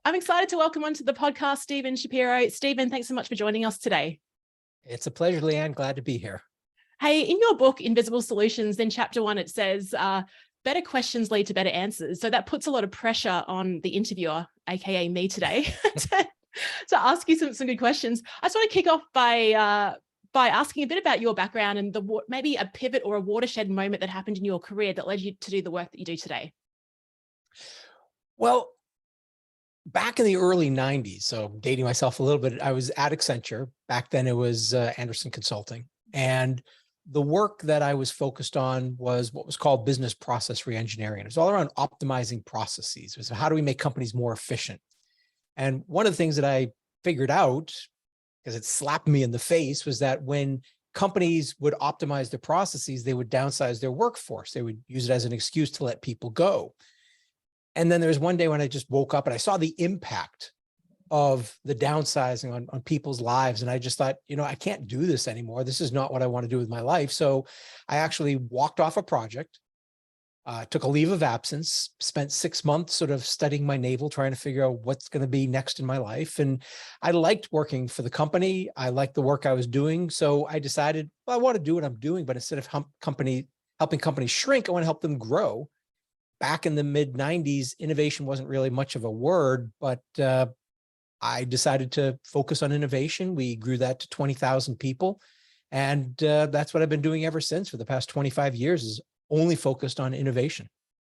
I'm excited to welcome onto the podcast, Stephen Shapiro. Stephen, thanks so much for joining us today. It's a pleasure, Leanne. Glad to be here. Hey, in your book, Invisible Solutions, in chapter 1, it says, better questions lead to better answers. So that puts a lot of pressure on the interviewer, aka me today, to ask you some good questions. I just want to kick off by asking a bit about your background and maybe a pivot or a watershed moment that happened in your career that led you to do the work that you do today. Well, back in the early 90s, so dating myself a little bit, I was at Accenture. Back then it was Anderson Consulting. And the work that I was focused on was what was called business process reengineering. It was all around optimizing processes. It was how do we make companies more efficient? And one of the things that I figured out, because it slapped me in the face, was that when companies would optimize their processes, they would downsize their workforce. They would use it as an excuse to let people go. And then there was one day when I just woke up and I saw the impact of the downsizing on people's lives. And I just thought, I can't do this anymore. This is not what I want to do with my life. So I actually walked off a project, took a leave of absence, spent 6 months sort of studying my navel, trying to figure out what's going to be next in my life. And I liked working for the company. I liked the work I was doing. So I decided, well, I want to do what I'm doing, but instead of helping companies shrink, I want to help them grow. Back in the mid 90s, innovation wasn't really much of a word, but I decided to focus on innovation. We grew that to 20,000 people. And that's what I've been doing ever since for the past 25 years, is only focused on innovation.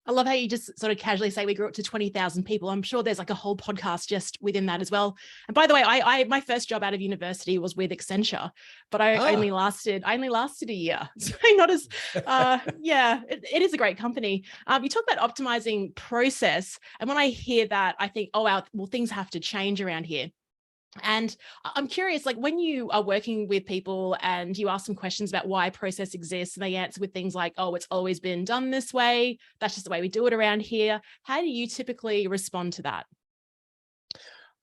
I love how you just sort of casually say we grew up to 20,000 people. I'm sure there's like a whole podcast just within that as well. And by the way, my first job out of university was with Accenture, but I only lasted a year. So not as, it is a great company. You talk about optimizing process. And when I hear that, I think, oh, wow, well, things have to change around here. And I'm curious, like when you are working with people and you ask them questions about why process exists and they answer with things like, oh, it's always been done this way. That's just the way we do it around here. How do you typically respond to that?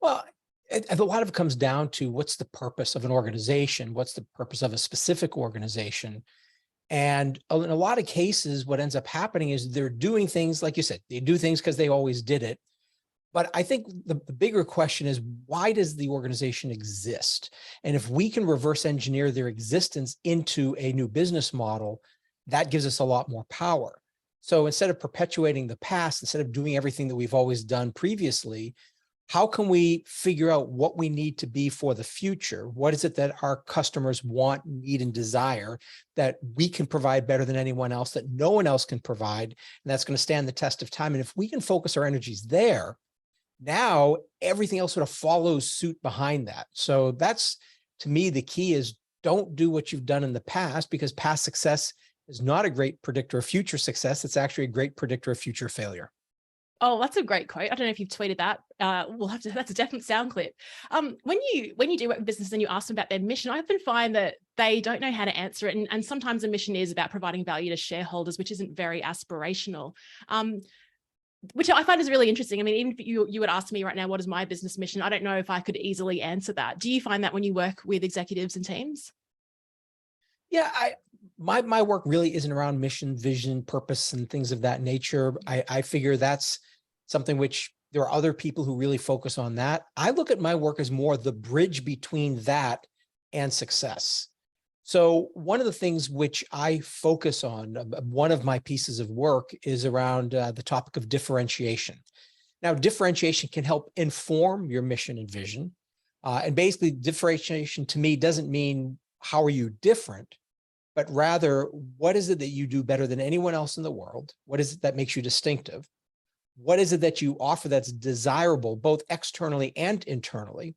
Well, a lot of it comes down to what's the purpose of an organization? What's the purpose of a specific organization? And in a lot of cases, what ends up happening is they're doing things, like you said, they do things because they always did it. But I think the bigger question is, why does the organization exist? And if we can reverse engineer their existence into a new business model, that gives us a lot more power. So instead of perpetuating the past, instead of doing everything that we've always done previously, how can we figure out what we need to be for the future? What is it that our customers want, need, and desire that we can provide better than anyone else, that no one else can provide, and that's going to stand the test of time? And if we can focus our energies there, now everything else sort of follows suit behind that. So that's, to me, the key is don't do what you've done in the past, because past success is not a great predictor of future success. It's actually a great predictor of future failure. Oh, that's a great quote. I don't know if you've tweeted that. That's a definite sound clip. When you do work with business and you ask them about their mission, I often find that they don't know how to answer it. And sometimes a mission is about providing value to shareholders, which isn't very aspirational. Which I find is really interesting. I mean, even if you would ask me right now, what is my business mission? I don't know if I could easily answer that. Do you find that when you work with executives and teams? Yeah, my work really isn't around mission, vision, purpose, and things of that nature. I figure that's something which there are other people who really focus on that. I look at my work as more the bridge between that and success. So one of the things which I focus on, one of my pieces of work, is around the topic of differentiation. Now, differentiation can help inform your mission and vision. And basically, differentiation to me doesn't mean how are you different, but rather, what is it that you do better than anyone else in the world? What is it that makes you distinctive? What is it that you offer that's desirable, both externally and internally?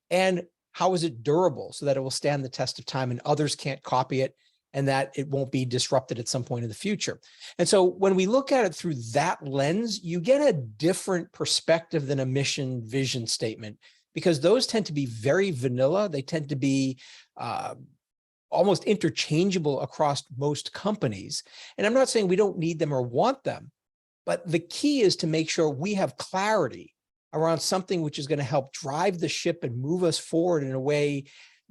And how is it durable so that it will stand the test of time and others can't copy it, and that it won't be disrupted at some point in the future? And so when we look at it through that lens, you get a different perspective than a mission vision statement, because those tend to be very vanilla. They tend to be almost interchangeable across most companies. And I'm not saying we don't need them or want them, but the key is to make sure we have clarity around something which is going to help drive the ship and move us forward in a way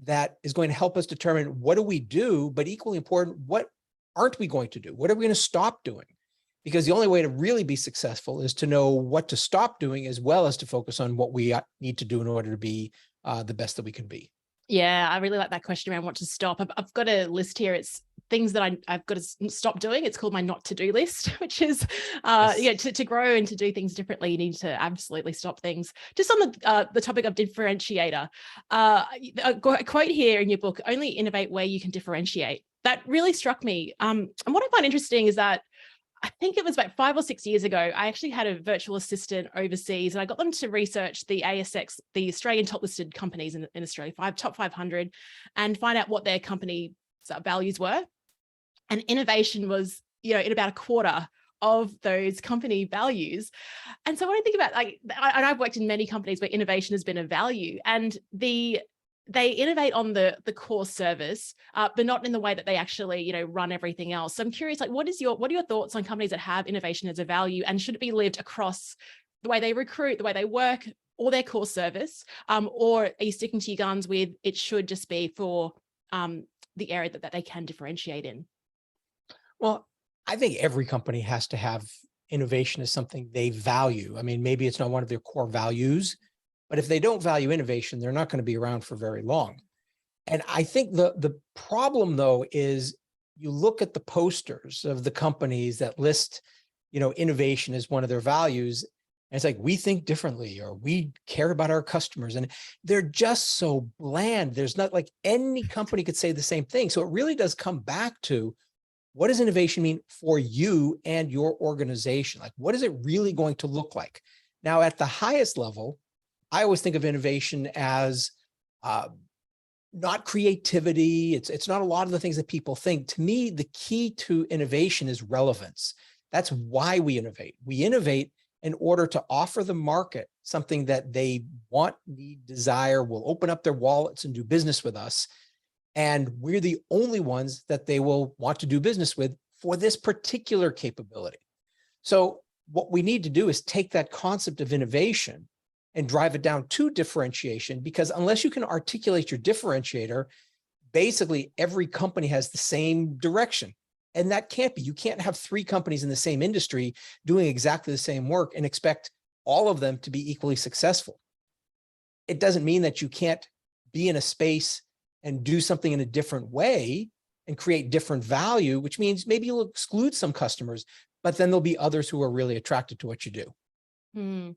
that is going to help us determine what do we do, but equally important, what aren't we going to do? What are we going to stop doing? because the only way to really be successful is to know what to stop doing, as well as to focus on what we need to do in order to be the best that we can be. Yeah, I really like that question around what to stop. I've got a list here. It's things that I've got to stop doing. It's called my not to do list, which is, to grow and to do things differently, you need to absolutely stop things. Just on the topic of differentiator, a quote here in your book, only innovate where you can differentiate. That really struck me. And what I find interesting is that I think it was about 5 or 6 years ago, I actually had a virtual assistant overseas and I got them to research the ASX, the Australian top listed companies in Australia, top 500, and find out what their company values were. And innovation was, in about a quarter of those company values. And so when I think about and I've worked in many companies where innovation has been a value, and they innovate on the core service, but not in the way that they actually, run everything else. So I'm curious, what are your thoughts on companies that have innovation as a value, and should it be lived across the way they recruit, the way they work, or their core service? Or are you sticking to your guns with it should just be for the area that they can differentiate in? Well, I think every company has to have innovation as something they value. I mean, maybe it's not one of their core values, but if they don't value innovation, they're not going to be around for very long. And I think the problem, though, is you look at the posters of the companies that list, innovation as one of their values, and it's like, we think differently, or we care about our customers. And they're just so bland. There's not like any company could say the same thing. So it really does come back to, what does innovation mean for you and your organization? Like, what is it really going to look like? Now, at the highest level, I always think of innovation as not creativity. It's not a lot of the things that people think. To me, the key to innovation is relevance. That's why we innovate. We innovate in order to offer the market something that they want, need, desire, will open up their wallets and do business with us. And we're the only ones that they will want to do business with for this particular capability. So what we need to do is take that concept of innovation and drive it down to differentiation, because unless you can articulate your differentiator, basically every company has the same direction. And that can't be. You can't have 3 companies in the same industry doing exactly the same work and expect all of them to be equally successful. It doesn't mean that you can't be in a space and do something in a different way and create different value, which means maybe you'll exclude some customers, but then there'll be others who are really attracted to what you do.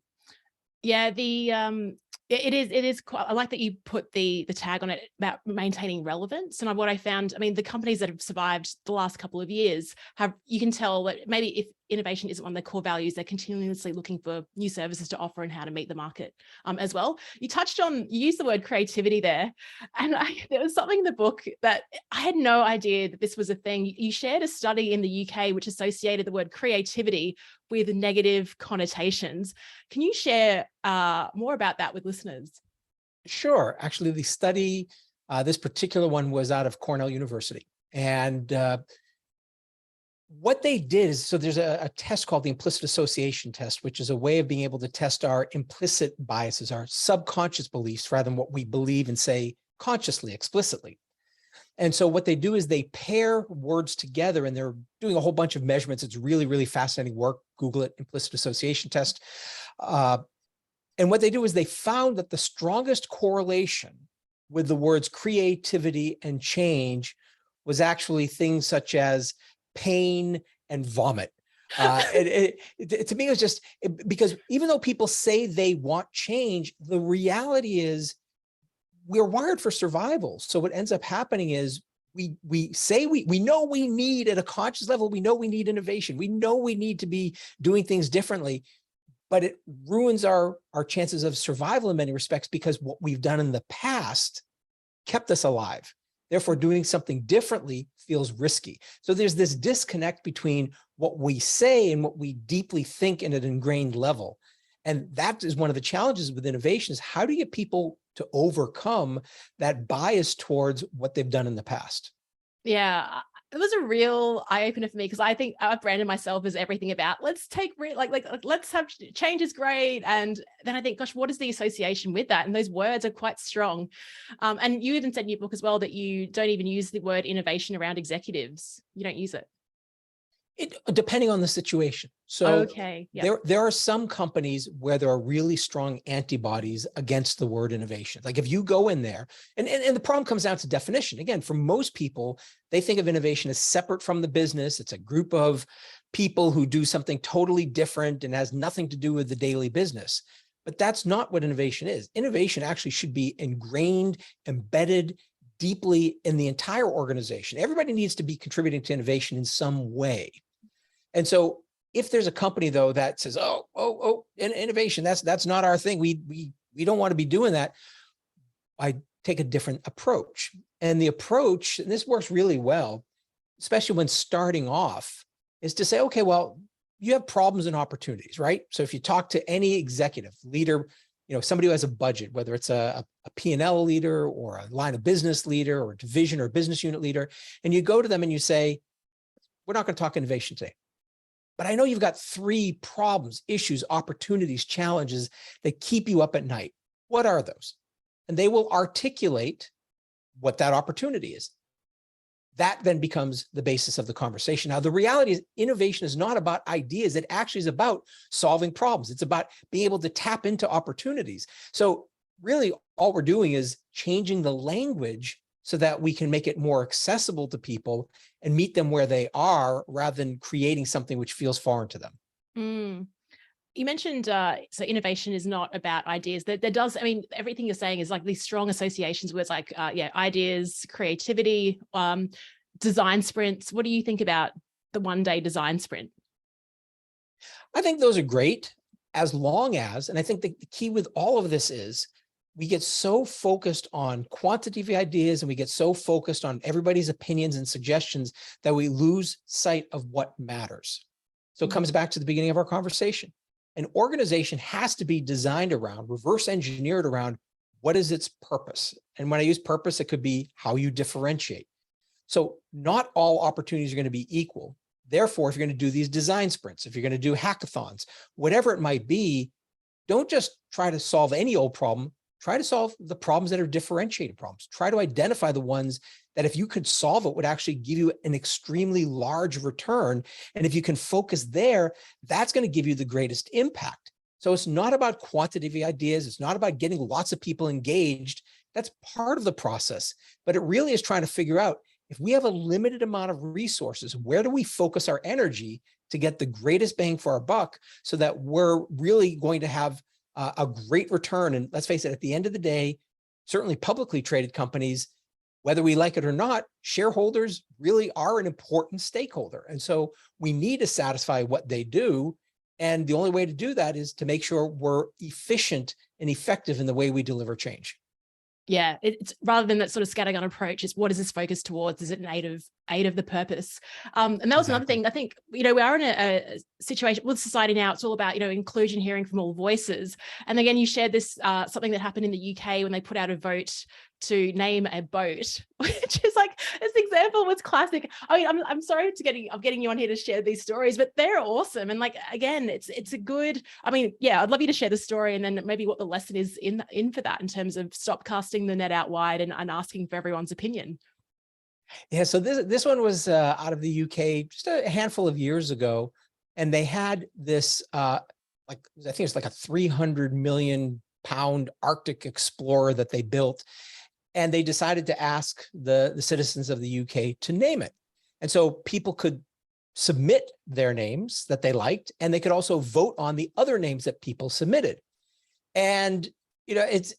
Yeah, it is quite, I like that you put the tag on it about maintaining relevance. And what I found, the companies that have survived the last couple of years you can tell that maybe if innovation isn't one of their core values, they're continuously looking for new services to offer and how to meet the market as well. You used the word creativity there. And there was something in the book that I had no idea that this was a thing. You shared a study in the UK which associated the word creativity with negative connotations. Can you share more about that with listeners? Sure. Actually, the study, this particular one was out of Cornell University. And what they did is, so there's a test called the implicit association test, which is a way of being able to test our implicit biases, our subconscious beliefs, rather than what we believe and say consciously, explicitly. And so what they do is they pair words together, and they're doing a whole bunch of measurements. It's really, really fascinating work. Google it, implicit association test. And what they do is they found that the strongest correlation with the words creativity and change was actually things such as pain and vomit. To me, it was just because even though people say they want change, the reality is we're wired for survival. So what ends up happening is we say we know we need, at a conscious level, we know we need innovation. We know we need to be doing things differently, but it ruins our chances of survival in many respects, because what we've done in the past kept us alive. Therefore, doing something differently feels risky. So there's this disconnect between what we say and what we deeply think in an ingrained level. And that is one of the challenges with innovation, is how do you get people to overcome that bias towards what they've done in the past? Yeah, it was a real eye-opener for me, because I think I've branded myself as everything about let's take let's have change is great. And then I think, gosh, what is the association with that? And those words are quite strong. And you even said in your book as well that you don't even use the word innovation around executives. You don't use it. Depending on the situation. So Okay. Yeah. there are some companies where there are really strong antibodies against the word innovation. Like if you go in there, and the problem comes down to definition. Again, for most people, they think of innovation as separate from the business. It's a group of people who do something totally different and has nothing to do with the daily business. But that's not what innovation is. Innovation actually should be ingrained, embedded deeply in the entire organization. Everybody needs to be contributing to innovation in some way. And so if there's a company though that says, innovation, that's not our thing. We don't want to be doing that. I take a different approach. And the approach, and this works really well, especially when starting off, is to say, okay, well, you have problems and opportunities, right? So if you talk to any executive leader, somebody who has a budget, whether it's a P&L leader or a line of business leader or a division or business unit leader, and you go to them and you say, we're not going to talk innovation today, but I know you've got 3 problems, issues, opportunities, challenges that keep you up at night. What are those? And they will articulate what that opportunity is. That then becomes the basis of the conversation. Now, the reality is innovation is not about ideas. It actually is about solving problems. It's about being able to tap into opportunities. So really all we're doing is changing the language so that we can make it more accessible to people and meet them where they are rather than creating something which feels foreign to them. Mm. You mentioned, so innovation is not about ideas. There does, I mean, everything you're saying is like these strong associations where it's like, ideas, creativity, design sprints. What do you think about the one-day design sprint? I think those are great as long as, and I think the key with all of this is we get so focused on quantity of ideas and we get so focused on everybody's opinions and suggestions that we lose sight of what matters. So it comes back to the beginning of our conversation. An organization has to be designed around, reverse engineered around what is its purpose. And when I use purpose, it could be how you differentiate. So not all opportunities are going to be equal. Therefore, if you're going to do these design sprints, if you're going to do hackathons, whatever it might be, don't just try to solve any old problem. Try to solve the problems that are differentiated problems. Try to identify the ones that if you could solve it would actually give you an extremely large return. And if you can focus there, that's going to give you the greatest impact. So it's not about quantity of ideas. It's not about getting lots of people engaged. That's part of the process. But it really is trying to figure out, if we have a limited amount of resources, where do we focus our energy to get the greatest bang for our buck so that we're really going to have a great return? And let's face it, at the end of the day, certainly publicly traded companies, whether we like it or not, shareholders really are an important stakeholder. And so we need to satisfy what they do. And the only way to do that is to make sure we're efficient and effective in the way we deliver change. Yeah, it's rather than that sort of scattergun approach, it's what is this focused towards? Is it an aid of the purpose? And that was another thing. I think, we are in a situation with society now, it's all about, inclusion, hearing from all voices. And again, you shared this, something that happened in the UK when they put out a vote to name a boat, which is like, this example was classic. I mean, I'm sorry I'm getting you on here to share these stories, but they're awesome. And like, again, it's a good, I mean, yeah, I'd love you to share the story and then maybe what the lesson is in for that in terms of stop casting the net out wide and asking for everyone's opinion. Yeah, so this one was out of the UK just a handful of years ago. And they had this, I think it's like a 300 million pound Arctic explorer that they built. And they decided to ask the citizens of the UK to name it. And so people could submit their names that they liked, and they could also vote on the other names that people submitted. And, it's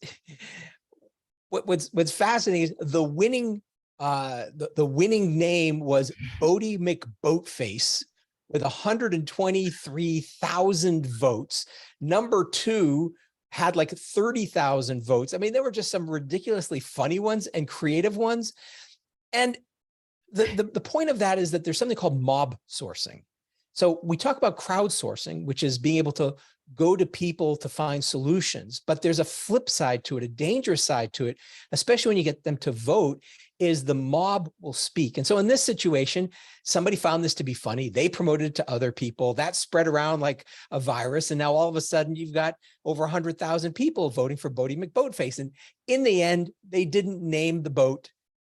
what's fascinating is the winning name was Bodie McBoatface with 123,000 votes. Number 2 had like 30,000 votes. I mean, there were just some ridiculously funny ones and creative ones. And the point of that is that there's something called mob sourcing. So we talk about crowdsourcing, which is being able to go to people to find solutions, but there's a flip side to it, a dangerous side to it, especially when you get them to vote, is the mob will speak. And so in this situation, somebody found this to be funny. They promoted it to other people. That spread around like a virus. And now all of a sudden you've got over 100,000 people voting for Bodie McBoatface. And in the end, they didn't name the boat.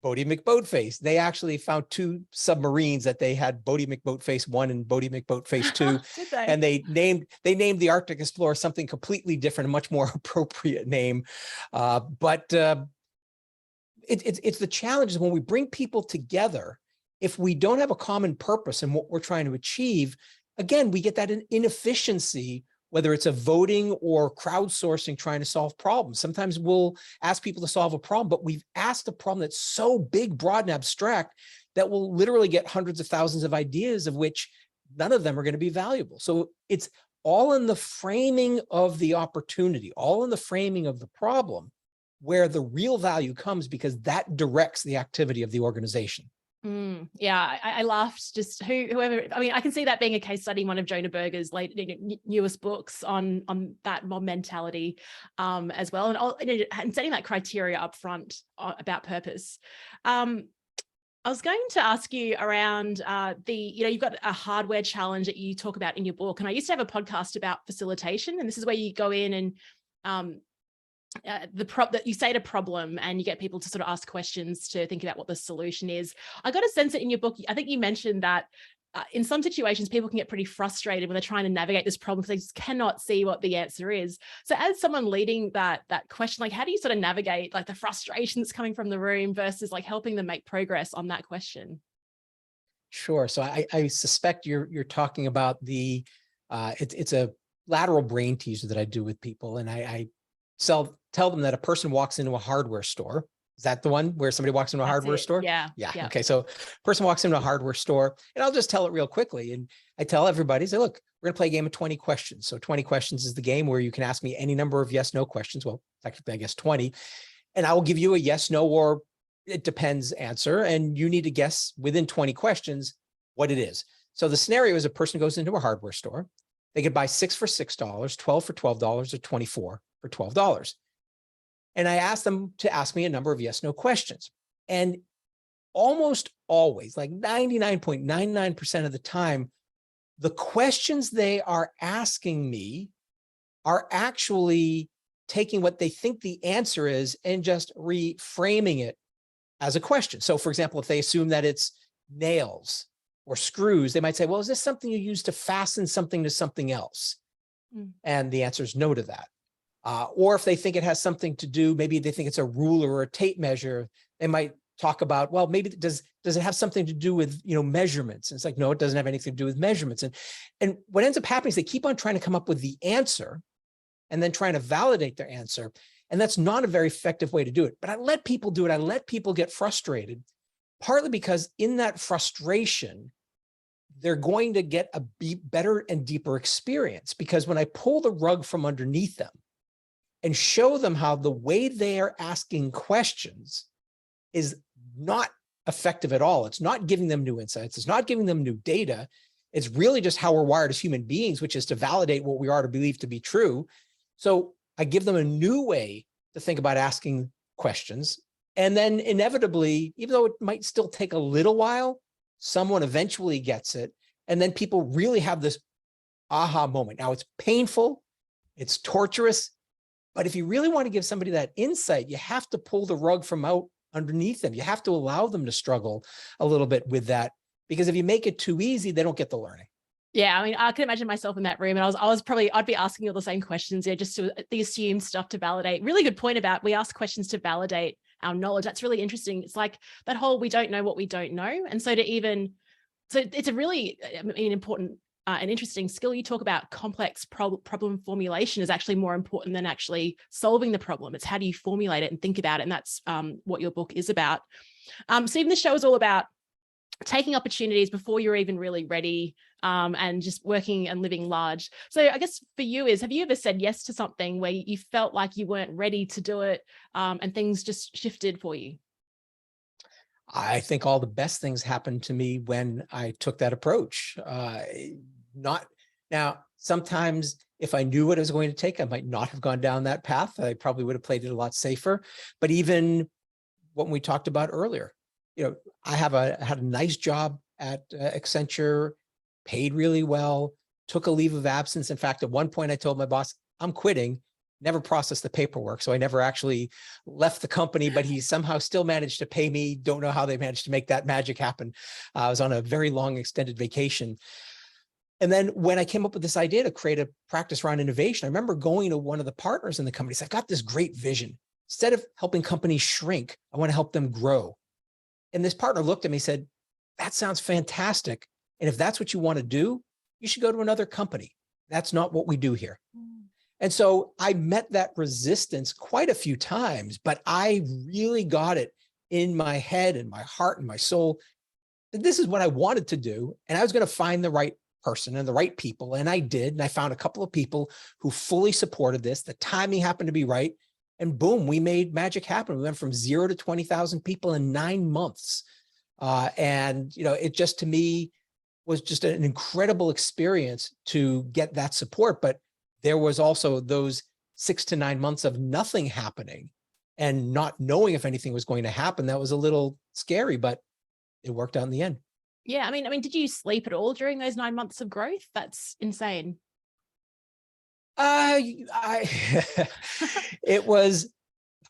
Bodie McBoatface. They actually found 2 submarines that they had Bodie McBoatface 1 and Bodie McBoatface 2. Did they? And they named the Arctic Explorer something completely different, a much more appropriate name. But it's the challenge is when we bring people together, if we don't have a common purpose in what we're trying to achieve, again, we get that inefficiency, whether it's a voting or crowdsourcing trying to solve problems. Sometimes we'll ask people to solve a problem, but we've asked a problem that's so big, broad, and abstract that we'll literally get hundreds of thousands of ideas, of which none of them are going to be valuable. So it's all in the framing of the opportunity, all in the framing of the problem, where the real value comes, because that directs the activity of the organization. Yeah, I laughed. Just whoever. I mean, I can see that being a case study in one of Jonah Berger's newest books on that mob mentality, as well, and setting that criteria up front about purpose. I was going to ask you around you've got a hardware challenge that you talk about in your book, and I used to have a podcast about facilitation, and this is where you go in and that you state a problem and you get people to sort of ask questions to think about what the solution is. I got a sense that in your book, I think you mentioned that in some situations, people can get pretty frustrated when they're trying to navigate this problem because they just cannot see what the answer is. So as someone leading that question, like how do you sort of navigate like the frustration that's coming from the room versus like helping them make progress on that question? Sure. So I suspect you're talking about it's a lateral brain teaser that I do with people, and I tell them that a person walks into a hardware store. Is that the one where somebody walks into a hardware store? Yeah. Okay. So person walks into a hardware store, and I'll just tell it real quickly. And I tell everybody, say, look, we're going to play a game of 20 questions. So 20 questions is the game where you can ask me any number of yes, no questions. Well, technically, I guess 20. And I will give you a yes, no, or it depends answer. And you need to guess within 20 questions what it is. So the scenario is a person goes into a hardware store. They could buy 6 for $6, 12 for $12, or 24 for $12. And I asked them to ask me a number of yes, no questions. And almost always, like 99.99% of the time, the questions they are asking me are actually taking what they think the answer is and just reframing it as a question. So for example, if they assume that it's nails or screws, they might say, well, is this something you use to fasten something to something else? And the answer is no to that. Or if they think it has something to do, maybe they think it's a ruler or a tape measure, they might talk about, well, maybe does it have something to do with, measurements? And it's like, no, it doesn't have anything to do with measurements. And what ends up happening is they keep on trying to come up with the answer and then trying to validate their answer. And that's not a very effective way to do it. But I let people do it. I let people get frustrated, partly because in that frustration, they're going to get a better and deeper experience. Because when I pull the rug from underneath them and show them how the way they are asking questions is not effective at all, it's not giving them new insights, it's not giving them new data, it's really just how we're wired as human beings, which is to validate what we are to believe to be true. So I give them a new way to think about asking questions. And then inevitably, even though it might still take a little while, someone eventually gets it. And then people really have this aha moment. Now it's painful, it's torturous, but if you really want to give somebody that insight, you have to pull the rug from out underneath them. You have to allow them to struggle a little bit with that, because if you make it too easy, they don't get the learning. Yeah, I mean, I can imagine myself in that room, and I'd be asking all the same questions, just to the assumed stuff to validate. Really good point about we ask questions to validate our knowledge. That's really interesting. It's like that whole we don't know what we don't know, and so it's a really important and interesting skill. You talk about complex problem formulation is actually more important than actually solving the problem. It's how do you formulate it and think about it, and that's what your book is about. Stephen, this show is all about taking opportunities before you're even really ready, and just working and living large. So I guess for you have you ever said yes to something where you felt like you weren't ready to do it, and things just shifted for you? I think all the best things happened to me when I took that approach. Sometimes if I knew what it was going to take, I might not have gone down that path. I probably would have played it a lot safer. But even what we talked about earlier, I had a nice job at Accenture, paid really well, took a leave of absence. In fact, at one point I told my boss, I'm quitting. never processed the paperwork. So I never actually left the company, but he somehow still managed to pay me. Don't know how they managed to make that magic happen. I was on a very long extended vacation. And then when I came up with this idea to create a practice around innovation, I remember going to one of the partners in the company. I've got this great vision. Instead of helping companies shrink, I want to help them grow. And this partner looked at me and said, that sounds fantastic. And if that's what you want to do, you should go to another company. That's not what we do here. And so I met that resistance quite a few times, but I really got it in my head and my heart and my soul that this is what I wanted to do. And I was going to find the right person and the right people. And I did. And I found a couple of people who fully supported this. The timing happened to be right. And boom, we made magic happen. We went from 0 to 20,000 people in 9 months. And, it just, to me, was just an incredible experience to get that support. But there was also those 6 to 9 months of nothing happening and not knowing if anything was going to happen. That was a little scary, but it worked out in the end. Yeah. I mean, did you sleep at all during those 9 months of growth? That's insane. It was,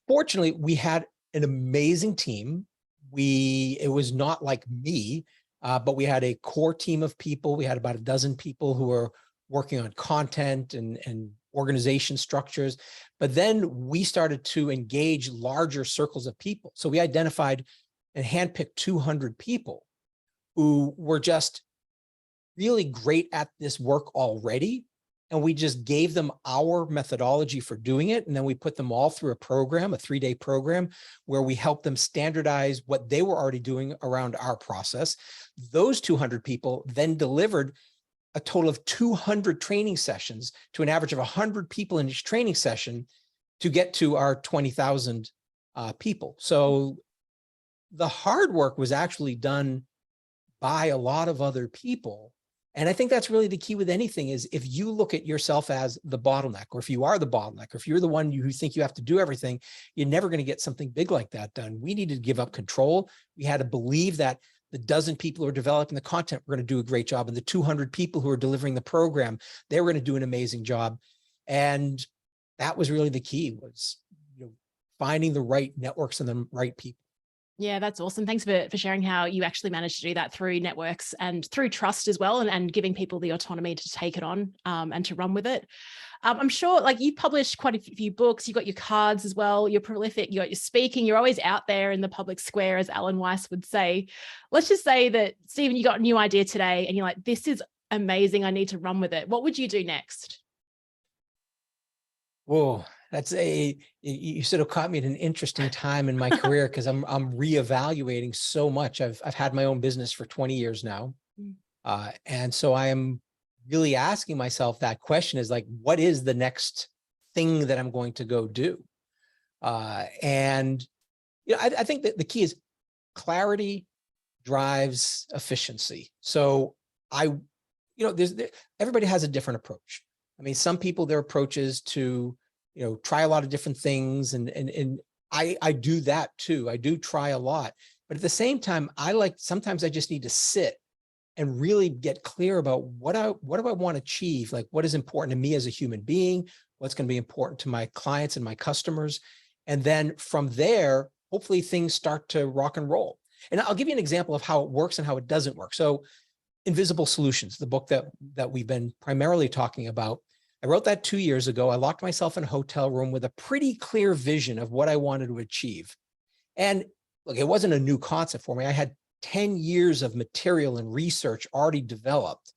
fortunately, we had an amazing team. It was not like me, but we had a core team of people. We had about a dozen people who were working on content and organization structures. But then we started to engage larger circles of people. So we identified and handpicked 200 people who were just really great at this work already. And we just gave them our methodology for doing it. And then we put them all through a program, a 3-day program, where we helped them standardize what they were already doing around our process. Those 200 people then delivered a total of 200 training sessions to an average of 100 people in each training session to get to our 20,000 people. So the hard work was actually done by a lot of other people. And I think that's really the key with anything is if you look at yourself as the bottleneck, or if you are the bottleneck, or if you're the one who think you have to do everything, you're never going to get something big like that done. We needed to give up control. We had to believe that the dozen people who are developing the content were going to do a great job. And the 200 people who are delivering the program, they were going to do an amazing job. And that was really the key, was finding the right networks and the right people. Yeah, that's awesome. Thanks for sharing how you actually managed to do that through networks and through trust as well, and giving people the autonomy to take it on and to run with it. I'm sure, like, you've published quite a few books, you've got your cards as well, you're prolific, you got your speaking, you're always out there in the public square, as Alan Weiss would say. Let's just say that, Stephen, you got a new idea today and you're like, this is amazing, I need to run with it. What would you do next? Whoa, you sort of caught me at an interesting time in my career, because I'm reevaluating so much. I've had my own business for 20 years now. And so I am really asking myself that question, is like, what is the next thing that I'm going to go do? And I think that the key is clarity drives efficiency. So everybody has a different approach. I mean, some people, their approach is to, try a lot of different things. And I do that too. I do try a lot, but at the same time, sometimes I just need to sit and really get clear about what do I want to achieve? Like, what is important to me as a human being? What's going to be important to my clients and my customers? And then from there, hopefully things start to rock and roll. And I'll give you an example of how it works and how it doesn't work. So Invisible Solutions, the book that we've been primarily talking about, I wrote that 2 years ago. I locked myself in a hotel room with a pretty clear vision of what I wanted to achieve. And look, it wasn't a new concept for me. I had 10 years of material and research already developed.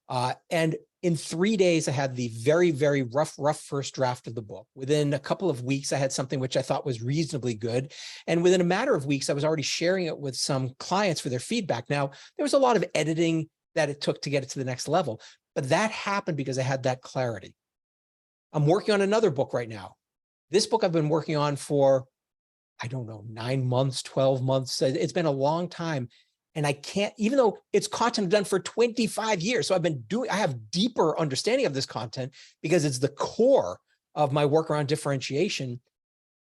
And in 3 days, I had the very, very rough first draft of the book. Within a couple of weeks, I had something which I thought was reasonably good. And within a matter of weeks, I was already sharing it with some clients for their feedback. Now, there was a lot of editing that it took to get it to the next level, but that happened because I had that clarity. I'm working on another book right now. This book I've been working on for, 9 months, 12 months. It's been a long time. And I can't, even though it's content I've done for 25 years. So I have deeper understanding of this content because it's the core of my work around differentiation.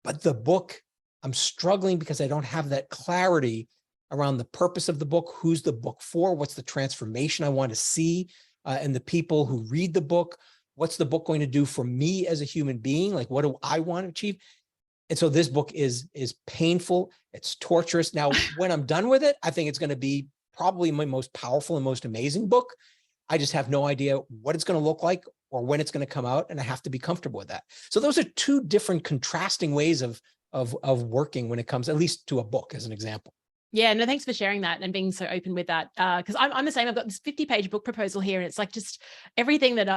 But the book, I'm struggling because I don't have that clarity around the purpose of the book, who's the book for, what's the transformation I want to see, and the people who read the book, what's the book going to do for me as a human being? Like, what do I want to achieve? And so this book is painful. It's torturous. Now, when I'm done with it, I think it's going to be probably my most powerful and most amazing book. I just have no idea what it's going to look like or when it's going to come out, and I have to be comfortable with that. So those are two different contrasting ways of working when it comes, at least to a book, as an example. Yeah, no, thanks for sharing that and being so open with that. Because I'm the same. I've got this 50-page book proposal here, and it's like just everything that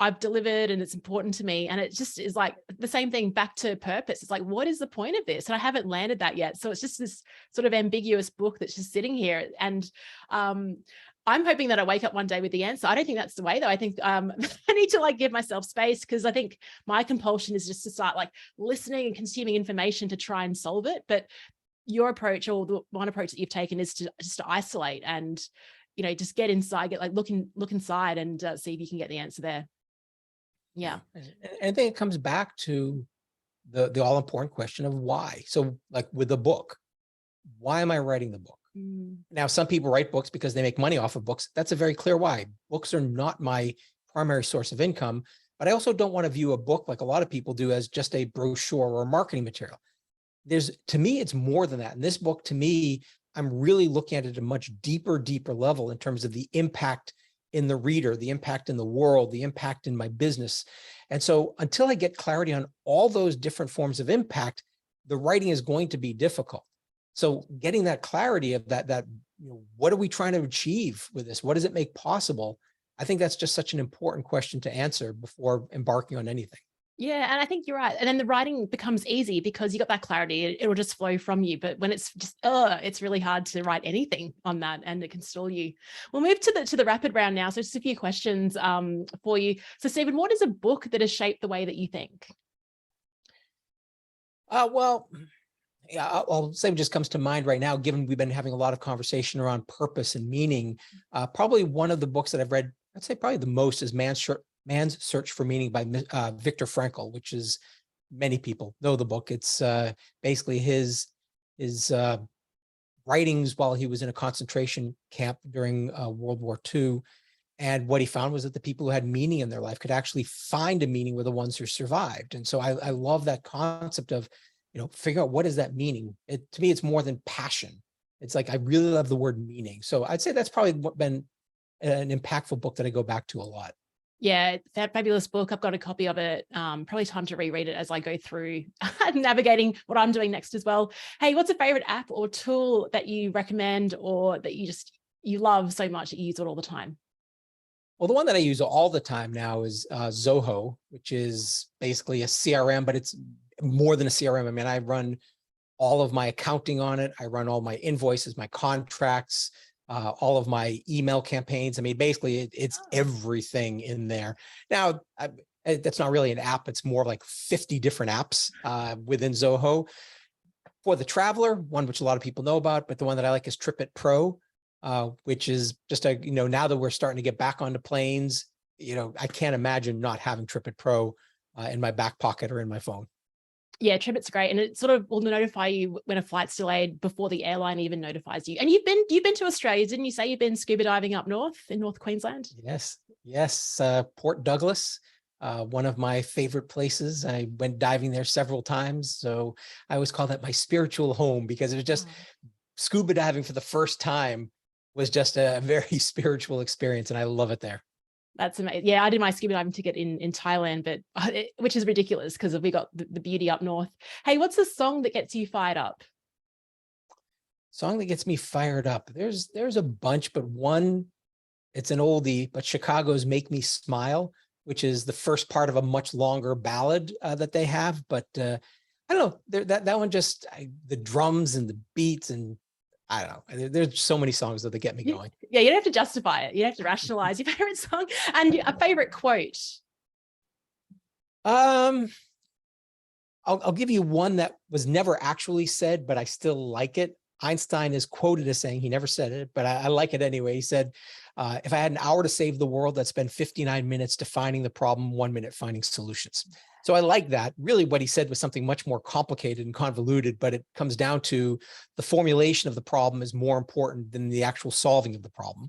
I've delivered, and it's important to me. And it just is like the same thing back to purpose. It's like, what is the point of this? And I haven't landed that yet. So it's just this sort of ambiguous book that's just sitting here. And I'm hoping that I wake up one day with the answer. I don't think that's the way, though. I think I need to like give myself space, because I think my compulsion is just to start like listening and consuming information to try and solve it. But your approach, or the one approach that you've taken, is to just to isolate and, just get inside, look inside and see if you can get the answer there. Yeah. And I think it comes back to the all important question of why. So like with the book, why am I writing the book? Now, some people write books because they make money off of books. That's a very clear why. Books are not my primary source of income, but I also don't want to view a book, like a lot of people do, as just a brochure or marketing material. To me, it's more than that. And this book, to me, I'm really looking at it at a much deeper level in terms of the impact in the reader, the impact in the world, the impact in my business. And so until I get clarity on all those different forms of impact, the writing is going to be difficult. So getting that clarity of that, what are we trying to achieve with this? What does it make possible? I think that's just such an important question to answer before embarking on anything. Yeah, and I think you're right. And then the writing becomes easy because you got that clarity. It'll just flow from you. But when it's just, it's really hard to write anything on that, and it can stall you. We'll move to the rapid round now. So just a few questions for you. So Stephen, what is a book that has shaped the way that you think? Well, yeah, I'll say what just comes to mind right now, given we've been having a lot of conversation around purpose and meaning. Probably one of the books that I've read, I'd say probably the most, is Man's Search for Meaning by Viktor Frankl, which is, many people know the book. It's basically his writings while he was in a concentration camp during World War II. And what he found was that the people who had meaning in their life could actually find a meaning were the ones who survived. And so I love that concept of, figure out what is that meaning. To me, it's more than passion. It's like, I really love the word meaning. So I'd say that's probably been an impactful book that I go back to a lot. Yeah, that fabulous book. I've got a copy of it. Probably time to reread it as I go through navigating what I'm doing next as well. Hey, what's a favorite app or tool that you recommend, or that you love so much that you use it all the time? Well, the one that I use all the time now is Zoho, which is basically a CRM, but it's more than a CRM. I mean, I run all of my accounting on it. I run all my invoices, my contracts, all of my email campaigns. I mean, basically it's everything in there. Now, that's not really an app. It's more like 50 different apps within Zoho. For the traveler, one which a lot of people know about, but the one that I like is TripIt Pro, which is just now that we're starting to get back onto planes, I can't imagine not having TripIt Pro in my back pocket or in my phone. Yeah, TripIt's great, and it sort of will notify you when a flight's delayed before the airline even notifies you. And you've been to Australia, didn't you say? You've been scuba diving up north in North Queensland? Yes. Port Douglas, one of my favorite places. I went diving there several times, so I always call that my spiritual home, because it was just scuba diving for the first time was just a very spiritual experience, and I love it there. That's amazing. Yeah, I did my scuba diving ticket in Thailand, but which is ridiculous because we got the beauty up north. Hey, what's the song that gets you fired up? Song that gets me fired up. There's a bunch, but one, it's an oldie, but Chicago's Make Me Smile, which is the first part of a much longer ballad that they have. But I don't know, that one just, the drums and the beats, and I don't know. There's so many songs that get me going. Yeah, you don't have to justify it. You don't have to rationalize your favorite song and a favorite quote. I'll give you one that was never actually said, but I still like it. Einstein is quoted as saying, he never said it, but I like it anyway. He said, if I had an hour to save the world, I'd spend 59 minutes defining the problem, 1 minute finding solutions. So I like that. Really what he said was something much more complicated and convoluted, but it comes down to the formulation of the problem is more important than the actual solving of the problem.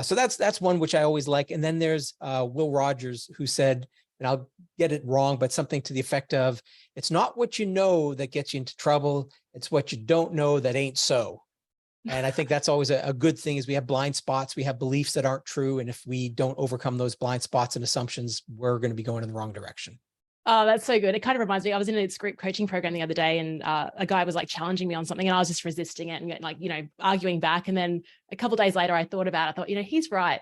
So that's one which I always like. And then there's Will Rogers, who said, and I'll get it wrong, but something to the effect of, it's not what you know that gets you into trouble. It's what you don't know that ain't so. And I think that's always a good thing, is we have blind spots, we have beliefs that aren't true. And if we don't overcome those blind spots and assumptions, we're going to be going in the wrong direction. Oh, that's so good. It kind of reminds me, I was in a group coaching program the other day, and a guy was like challenging me on something, and I was just resisting it and like, arguing back. And then a couple of days later, I thought, he's right.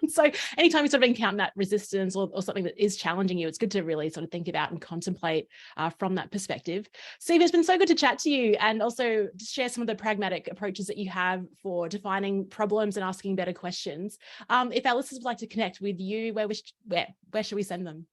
So anytime you sort of encounter that resistance or something that is challenging you, it's good to really sort of think about and contemplate from that perspective. Steve, it's been so good to chat to you, and also to share some of the pragmatic approaches that you have for defining problems and asking better questions. If our listeners would like to connect with you, where should we send them?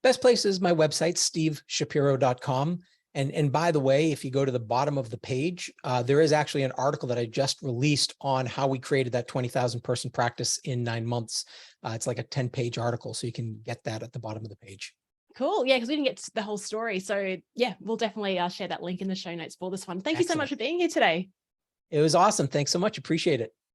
Best place is my website, steveshapiro.com. And by the way, if you go to the bottom of the page, there is actually an article that I just released on how we created that 20,000 person practice in 9 months. It's like a 10-page article, so you can get that at the bottom of the page. Cool. Yeah, because we didn't get the whole story. So yeah, we'll definitely share that link in the show notes for this one. Thank you so much for being here today. It was awesome. Thanks so much. Appreciate it.